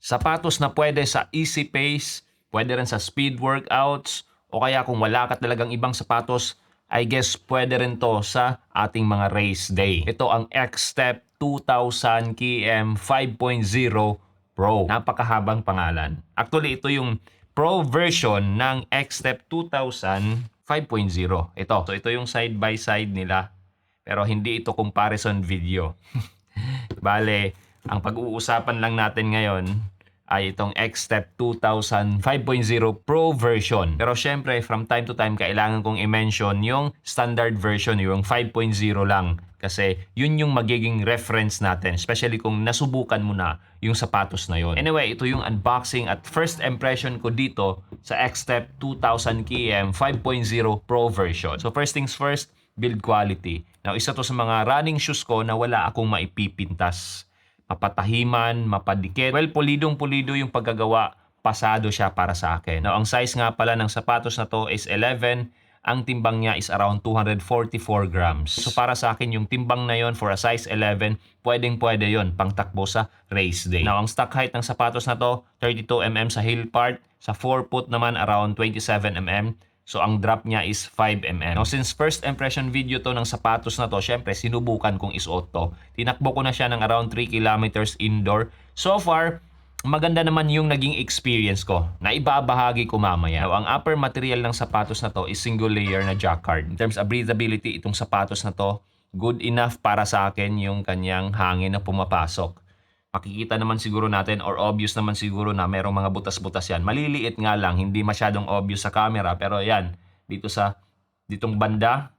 Sapatos na pwede sa easy pace, pwede rin sa speed workouts, o kaya kung wala ka talagang ibang sapatos, I guess pwede rin to sa ating mga race day. Ito ang X-Step 2000 km 5.0 Pro. Napakahabang pangalan. Actually, ito yung Pro version ng X-Step 2000 5.0. Ito. So, ito yung side by side nila. Pero hindi ito comparison video. Bale, ang pag-uusapan lang natin ngayon ay itong X-Step 2000 5.0 Pro version. Pero syempre, from time to time, kailangan kong i-mention yung standard version, yung 5.0 lang. Kasi yun yung magiging reference natin, especially kung nasubukan mo na yung sapatos na yun. Anyway, ito yung unboxing at first impression ko dito sa X-Step 2000 km 5.0 Pro version. So first things first, build quality. Now, isa to sa mga running shoes ko na wala akong maipipintas. Mapatahiman, mapadikit. Well, pulidong-pulido yung paggagawa. Pasado siya para sa akin. Now, ang size nga pala ng sapatos na to is 11. Ang timbang niya is around 244 grams. So, para sa akin, yung timbang na yon for a size 11, pwedeng-pwede yon pangtakbo sa race day. Now, ang stock height ng sapatos na to, 32mm sa heel part. Sa forefoot naman, around 27mm. So, ang drop niya is 5mm. Now, since first impression video to ng sapatos na to, syempre, sinubukan kong isuot to. Tinakbo ko na siya ng around 3 kilometers indoor. So far, maganda naman yung naging experience ko na ibabahagi ko mamaya. Now, ang upper material ng sapatos na to is single layer na jacquard. In terms of breathability, itong sapatos na to, good enough para sa akin yung kanyang hangin na pumapasok. Makikita naman siguro natin or obvious naman siguro na merong mga butas-butas yan. Maliliit nga lang, hindi masyadong obvious sa camera. Pero yan, ditong banda,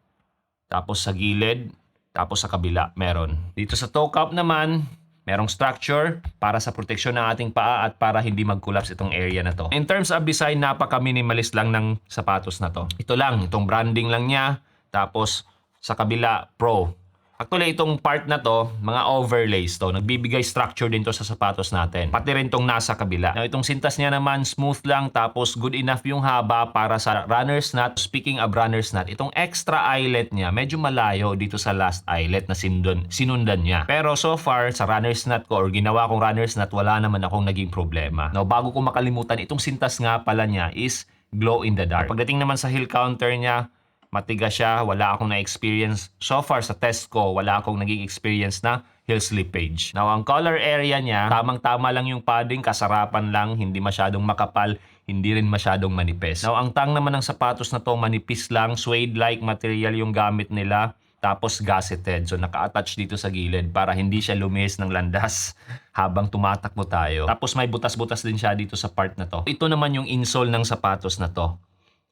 tapos sa gilid, tapos sa kabila, meron. Dito sa toe cap naman, merong structure para sa proteksyon ng ating paa at para hindi mag-collapse itong area na to. In terms of design, napaka-minimalist lang ng sapatos na to. Ito lang, itong branding lang niya, tapos sa kabila, Pro. Actually, itong part na to, mga overlays to. Nagbibigay structure din to sa sapatos natin. Pati rin tong nasa kabila. Now, itong sintas niya naman, smooth lang. Tapos, good enough yung haba para sa runner's knot. Speaking of runner's knot, itong extra eyelet niya, medyo malayo dito sa last eyelet na sinundan niya. Pero so far, sa runner's knot ko or ginawa kong runner's knot, wala naman akong naging problema. Now, bago ko makalimutan, itong sintas nga pala niya is glow in the dark. Pagdating naman sa heel counter niya, matigas siya, wala akong na-experience. So far sa test ko, wala akong naging experience na heel slippage. Now, ang collar area niya, tamang-tama lang yung padding, kasarapan lang, hindi masyadong makapal, hindi rin masyadong manipis. Now, ang tang naman ng sapatos na to, manipis lang, suede-like material yung gamit nila, tapos gusseted. So, naka-attach dito sa gilid para hindi siya lumis ng landas habang tumatakbo tayo. Tapos, may butas-butas din siya dito sa part na to. Ito naman yung insole ng sapatos na to.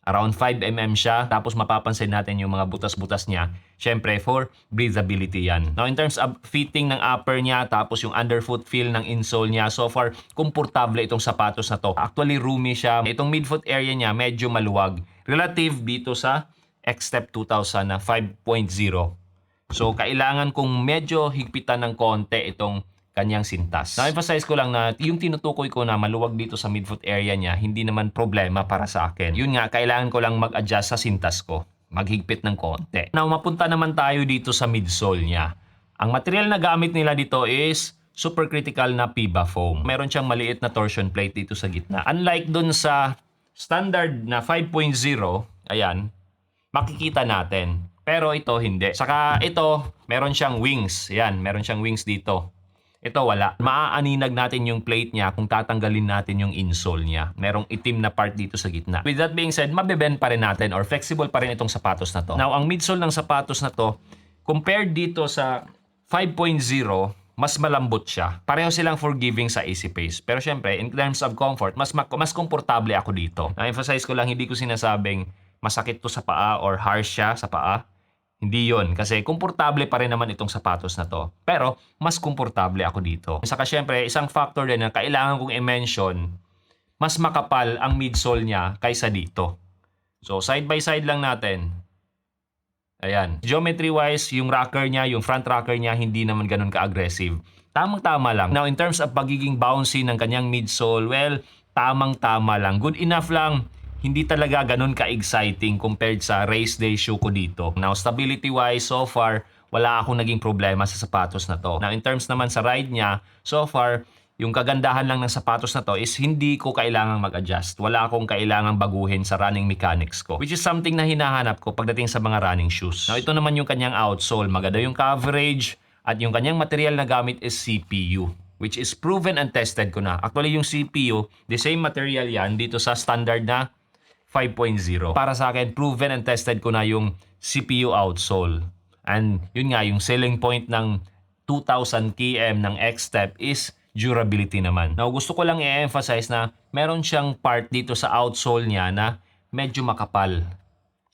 Around 5mm siya, tapos mapapansin natin yung mga butas-butas niya. Syempre, for breathability yan. Now, in terms of fitting ng upper niya, tapos yung underfoot feel ng insole niya, so far, komportable itong sapatos na to. Actually, roomy siya. Itong midfoot area niya, medyo maluwag. Relative dito sa X-Step 2000 na 5.0. So, kailangan kong medyo higpitan ng konti itong kanyang sintas. Na-emphasize ko lang na yung tinutukoy ko na maluwag dito sa midfoot area niya, hindi naman problema para sa akin. Yun nga, kailangan ko lang mag-adjust sa sintas ko. Maghigpit ng konti. Now, mapunta naman tayo dito sa midsole niya. Ang material na gamit nila dito is supercritical na PIBA foam. Meron siyang maliit na torsion plate dito sa gitna. Unlike dun sa standard na 5.0, ayan, makikita natin. Pero ito, hindi. Saka ito, meron siyang wings. Ayan, meron siyang wings dito. Ito wala. Maaaninag natin yung plate niya kung tatanggalin natin yung insole niya. Merong itim na part dito sa gitna. With that being said, mabebend pa rin natin or flexible pa rin itong sapatos na to. Now, ang midsole ng sapatos na to, compared dito sa 5.0, mas malambot siya. Pareho silang forgiving sa easy pace. Pero syempre, in terms of comfort, mas komportable ako dito. Na-emphasize ko lang, hindi ko sinasabing masakit to sa paa or harsh siya sa paa. Hindi yon kasi komportable pa rin naman itong sapatos na to. Pero, mas komportable ako dito. Saka syempre, isang factor din na kailangan kong i-mention, mas makapal ang midsole niya kaysa dito. So, side by side lang natin. Ayan. Geometry-wise, yung rocker niya, yung front rocker niya, hindi naman ganun ka-aggressive. Tamang-tama lang. Now, in terms of pagiging bouncy ng kanyang midsole, well, tamang-tama lang. Good enough lang. Hindi talaga ganun ka-exciting compared sa race day shoe ko dito. Now, stability-wise, so far, wala akong naging problema sa sapatos na to. Now, in terms naman sa ride niya, so far, yung kagandahan lang ng sapatos na to is hindi ko kailangang mag-adjust. Wala akong kailangang baguhin sa running mechanics ko. Which is something na hinahanap ko pagdating sa mga running shoes. Now ito naman yung kanyang outsole. Maganda yung coverage at yung kanyang material na gamit is CPU. Which is proven and tested ko na. Actually yung CPU, the same material yan dito sa standard na 5.0. Para sa akin, proven and tested ko na yung CPU outsole. And yun nga, yung selling point ng 2000 km ng X-Step is durability naman. Now, gusto ko lang i-emphasize na meron siyang part dito sa outsole niya na medyo makapal.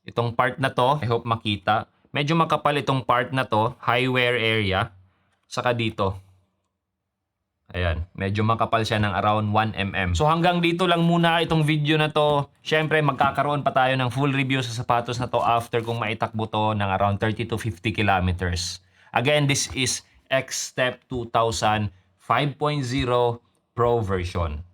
Itong part na to, I hope makita, medyo makapal itong part na to, high wear area, saka dito. Ayan, medyo makapal siya ng around 1 mm. So hanggang dito lang muna itong video na to. Siyempre, magkakaroon pa tayo ng full review sa sapatos na to after kung maitakbo to ng around 30 to 50 kilometers. Again, this is X-Step 2000 5.0 Pro version.